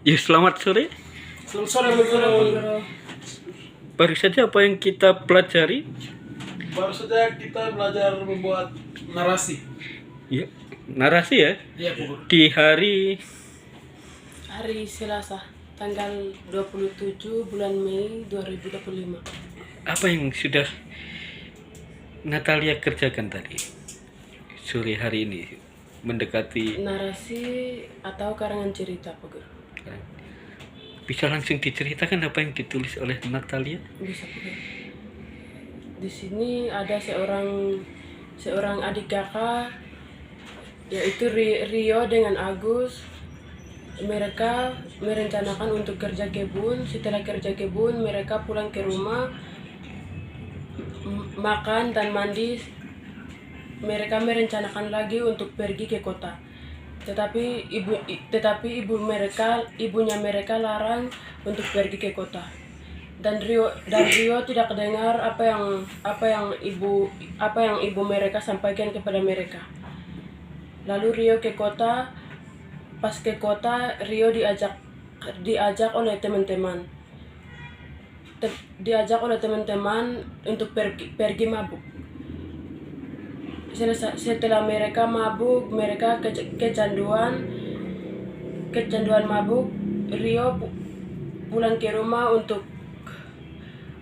Ya, selamat sore. Selamat sore, Bu Guru. Baru saja apa yang kita pelajari? Baru saja kita belajar membuat narasi. Ya, narasi ya. Iya, Bu Guru. Di hari Selasa, tanggal 27 bulan Mei 2025. apa yang sudah Natalia kerjakan tadi? Sore hari ini mendekati, Narasi atau karangan cerita, Pak Guru? bisa langsung diceritakan apa yang ditulis oleh Natalia? Bisa, Pak Guru. Di sini ada seorang adik kakak, yaitu Rio dengan Agus. Mereka merencanakan untuk kerja kebun. Setelah kerja kebun, mereka pulang ke rumah, makan dan mandi. Mereka merencanakan lagi untuk pergi ke kota. Tetapi ibunya mereka larang untuk pergi ke kota. Dan Rio tidak dengar apa yang ibu mereka sampaikan kepada mereka. Lalu Rio ke kota. Pas ke kota, Rio diajak oleh teman-teman. Diajak oleh teman-teman untuk pergi mabuk. Setelah mereka mabuk, mereka kecanduan mabuk. Rio pulang ke rumah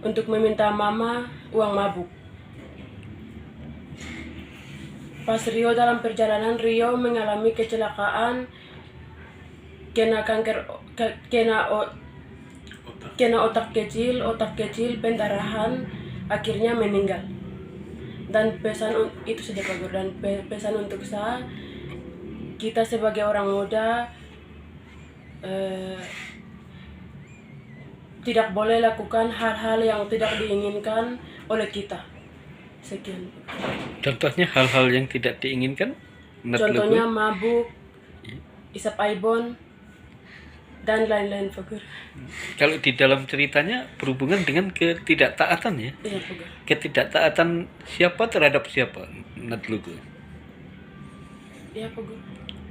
untuk meminta mama uang mabuk. Pas Rio dalam perjalanan, Rio mengalami kecelakaan, kena otak kecil pendarahan, akhirnya meninggal. Dan pesan itu saja, Pak Guru. Dan pesan untuk saya, kita sebagai orang muda tidak boleh lakukan hal-hal yang tidak diinginkan oleh kita. Sekian. Contohnya hal-hal yang tidak diinginkan? Contohnya mabuk, isap aibon, dan lain-lain, Pak Guru. Kalau di dalam ceritanya berhubungan dengan ketidaktaatan ya? Iya, Pak Guru. Ketidaktaatan siapa terhadap siapa? Natlugu. Iya, Pak Guru.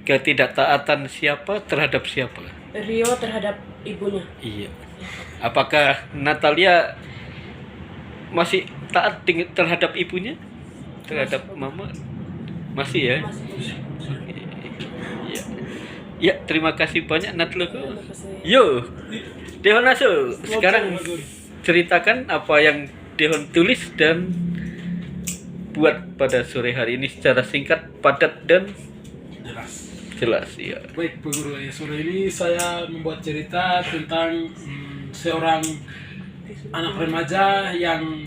Ketidaktaatan siapa terhadap siapa? Rio terhadap ibunya. Iya. Apakah Natalia masih taat terhadap ibunya? Terhadap mama? Masih ya? Masih. Iya. Ya, terima kasih banyak Natlugu. Terima kasih. Yo, Dehon Asu. Sekarang ceritakan apa yang Dehon tulis dan buat pada sore hari ini secara singkat, padat dan jelas. Ya. Baik, Bu Guru. Sore ini saya membuat cerita tentang seorang anak remaja yang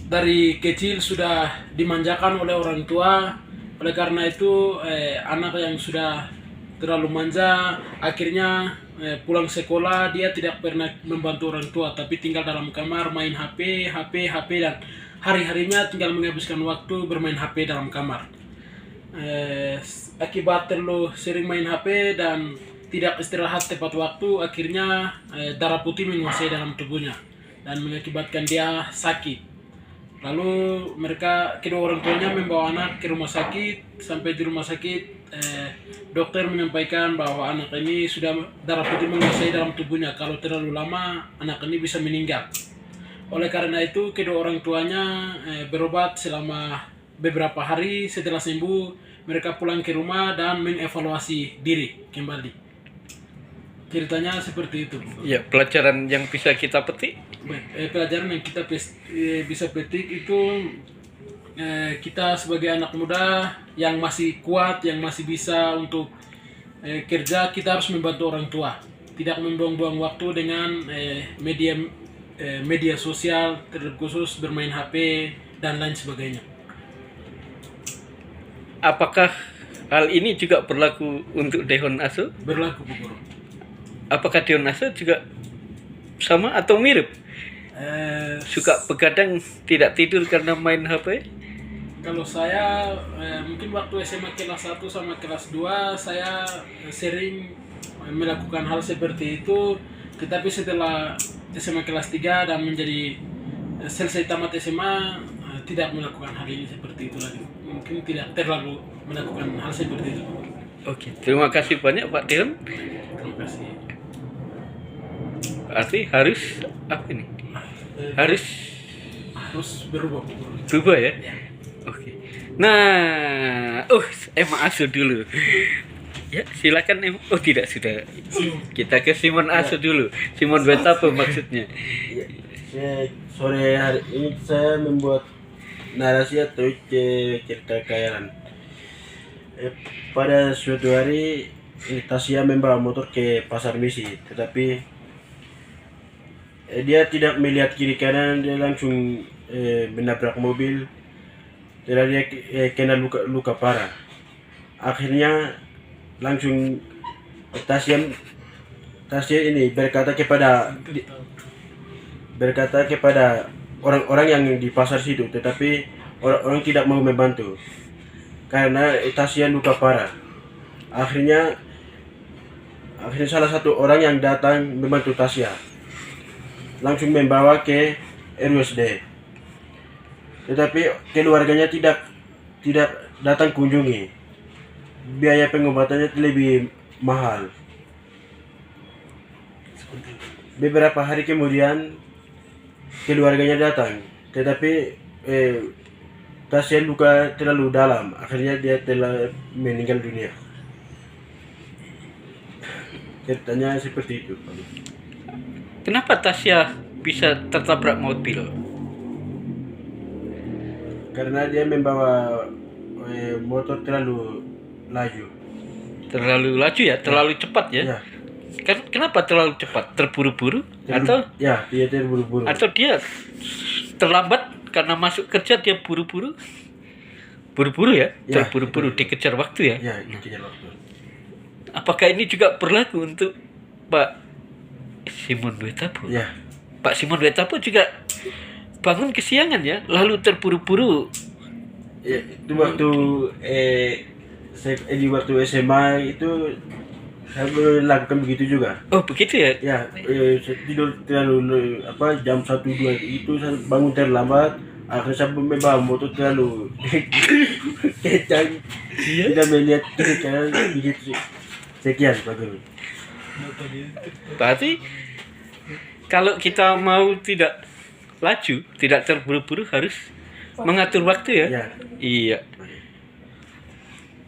dari kecil sudah dimanjakan oleh orang tua. Oleh karena itu anak yang sudah terlalu manja, akhirnya pulang sekolah dia tidak pernah membantu orang tua, tapi tinggal dalam kamar main HP dan hari-harinya tinggal menghabiskan waktu bermain HP dalam kamar. Akibat terlalu sering main HP dan tidak istirahat tepat waktu, akhirnya darah putih menguasai dalam tubuhnya dan mengakibatkan dia sakit. Lalu kedua orang tuanya membawa anak ke rumah sakit. Sampai di rumah sakit, dokter menyampaikan bahwa anak ini sudah darah putih menguasai dalam tubuhnya. Kalau terlalu lama, anak ini bisa meninggal. Oleh karena itu, kedua orang tuanya berobat selama beberapa hari. Setelah sembuh, mereka pulang ke rumah dan mengevaluasi diri kembali. Ceritanya seperti itu. Ya, pelajaran yang bisa kita petik. Pelajaran yang kita bisa petik itu, kita sebagai anak muda yang masih kuat, yang masih bisa untuk kerja, kita harus membantu orang tua. Tidak membuang-buang waktu dengan media sosial, terkhusus bermain HP dan lain sebagainya. Apakah hal ini juga berlaku untuk Dehon Asu? Berlaku, Bu Guru. Apakah Dehon Asu juga sama atau mirip? Suka begadang, tidak tidur karena main HP? Kalau saya mungkin waktu SMA kelas 1 sama kelas 2 saya sering melakukan hal seperti itu, tetapi setelah SMA kelas 3 dan menjadi selesai tamat SMA tidak melakukan hal ini seperti itu lagi. Mungkin tidak terlalu melakukan hal seperti itu. Oke, terima kasih banyak Pak Deon. Terima kasih. Berarti harus apa ini? Harus Harus berubah. berubah ya? Oke. Nah, Emma Asu dulu. Ya, silakan Emma. Oh, tidak sudah. Kita ke Simon Asu dulu. Simon Wetapo maksudnya. Ya, sore hari ini saya membuat narasi atau cerita kekayaan. Pada suatu hari Tasya membawa motor ke pasar misi, tetapi dia tidak melihat kiri kanan, dia langsung menabrak mobil. Dan dia kena luka parah. Akhirnya langsung Tasya ini berkata kepada orang-orang yang di pasar situ, tetapi orang tidak mau membantu karena Tasya luka parah. Akhirnya salah satu orang yang datang membantu Tasya langsung membawa ke RUSD, tetapi keluarganya tidak datang kunjungi. Biaya pengobatannya lebih mahal. Beberapa hari kemudian keluarganya datang, tetapi Tasya luka terlalu dalam, akhirnya dia telah meninggal dunia. Ceritanya seperti itu. Kenapa Tasya bisa tertabrak mobil? Karena dia membawa motor terlalu laju. Terlalu laju ya, terlalu cepat ya. Ya, Kenapa terlalu cepat? Terburu-buru atau ya, dia terburu-buru. atau dia terlambat karena masuk kerja dia buru-buru? Buru-buru ya, Ya, terburu-buru dikejar waktu ya. Ya, dikejar waktu. Apakah ini juga berlaku untuk Pak Simon Wetapo? Ya, Pak Simon Wetapo juga bangun kesiangan ya, lalu terburu-buru. ya, itu waktu di waktu SMA itu saya melakukan begitu juga. Oh begitu ya? Ya, saya tidur terlalu jam 1-2 itu saya bangun terlambat. Akhirnya saya membawa motor terlalu kencang. Tidak melihat kiri kanan begitu. Sekian Pak Guru. Berarti kalau kita mau tidak laju, tidak terburu-buru harus mengatur waktu ya? Ya. Iya.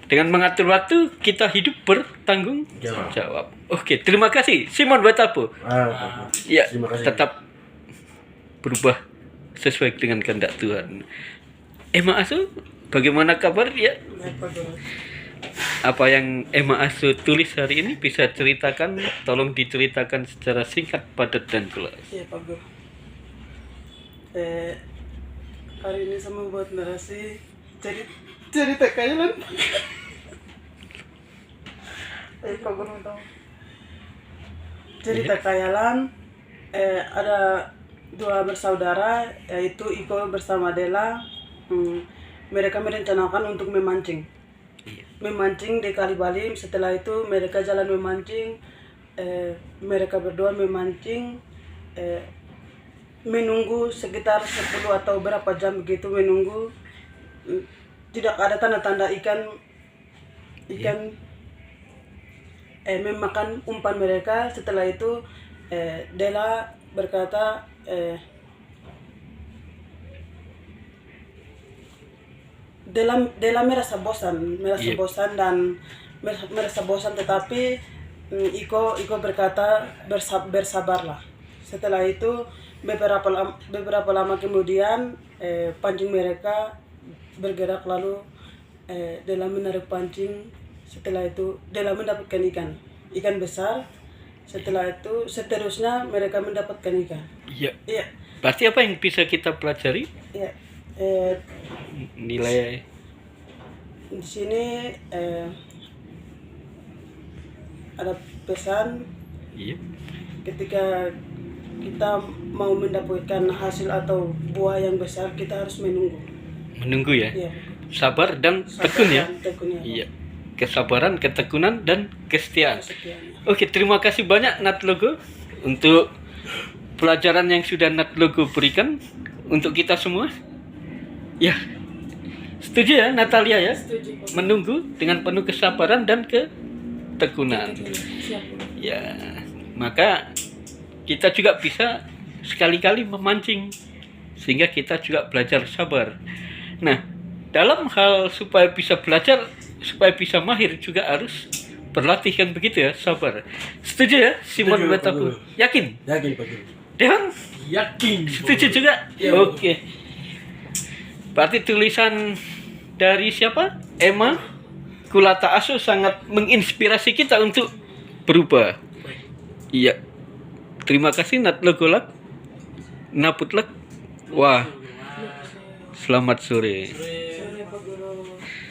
Dengan mengatur waktu kita hidup bertanggung Jawab. jawab. Oke, terima kasih Simon Wetapo. Pak. Ya, Terima kasih. tetap berubah sesuai dengan kehendak Tuhan. Emma Asu, bagaimana kabar ya? Baik, Pak Guru. Apa yang Emma Asu tulis hari ini bisa ceritakan, tolong diceritakan secara singkat, padat dan jelas. Iya, Pak Guru. Hari ini saya membuat narasi cerita kekayaan. Pak Guru tahu. Cerita kekayaan. Ada dua bersaudara, yaitu Iko bersama Dela. Mereka merencanakan untuk memancing. Memancing di Kali Balim. Setelah itu mereka jalan memancing. Mereka berdua memancing. Menunggu sekitar 10 atau berapa jam begitu menunggu. Tidak ada tanda-tanda ikan memakan umpan mereka. Setelah itu Dela berkata Dela merasa bosan tetapi Iko berkata bersabarlah. Setelah itu beberapa lama kemudian pancing mereka bergerak, lalu Dela menarik pancing. Setelah itu Dela mendapatkan ikan besar. Setelah itu seterusnya mereka mendapatkan ikan. Iya. Iya. Berarti apa yang bisa kita pelajari? Iya. Nilai Di sini ada pesan, iya. ketika kita mau mendapatkan hasil atau buah yang besar, kita harus Menunggu ya. Iya. Sabar dan tekun ya. Tekun ya. Iya. Kesabaran, ketekunan dan kesetiaan. Sekian. Oke, terima kasih banyak Nat Logo untuk pelajaran yang sudah Nat Logo berikan untuk kita semua. Ya. Setuju ya Natalia ya? Setuju. Menunggu dengan penuh kesabaran dan ketekunan. Siap. Ya, maka kita juga bisa sekali-kali memancing sehingga kita juga belajar sabar. Nah, dalam hal supaya bisa belajar, supaya bisa mahir juga harus berlatih kan begitu ya, sabar. Setuju ya, Simon Setuju, Betapu? Pak Guru. Yakin? Yakin Pak Guru. Dewan? Yakin. Setuju juga? Iya, Oke. Berarti tulisan dari siapa? Emma Kulata Asu sangat menginspirasi kita untuk berubah. Iya. Terima kasih Natlogolak. Naputlak. Wah. Selamat sore. Sore Pak Guru.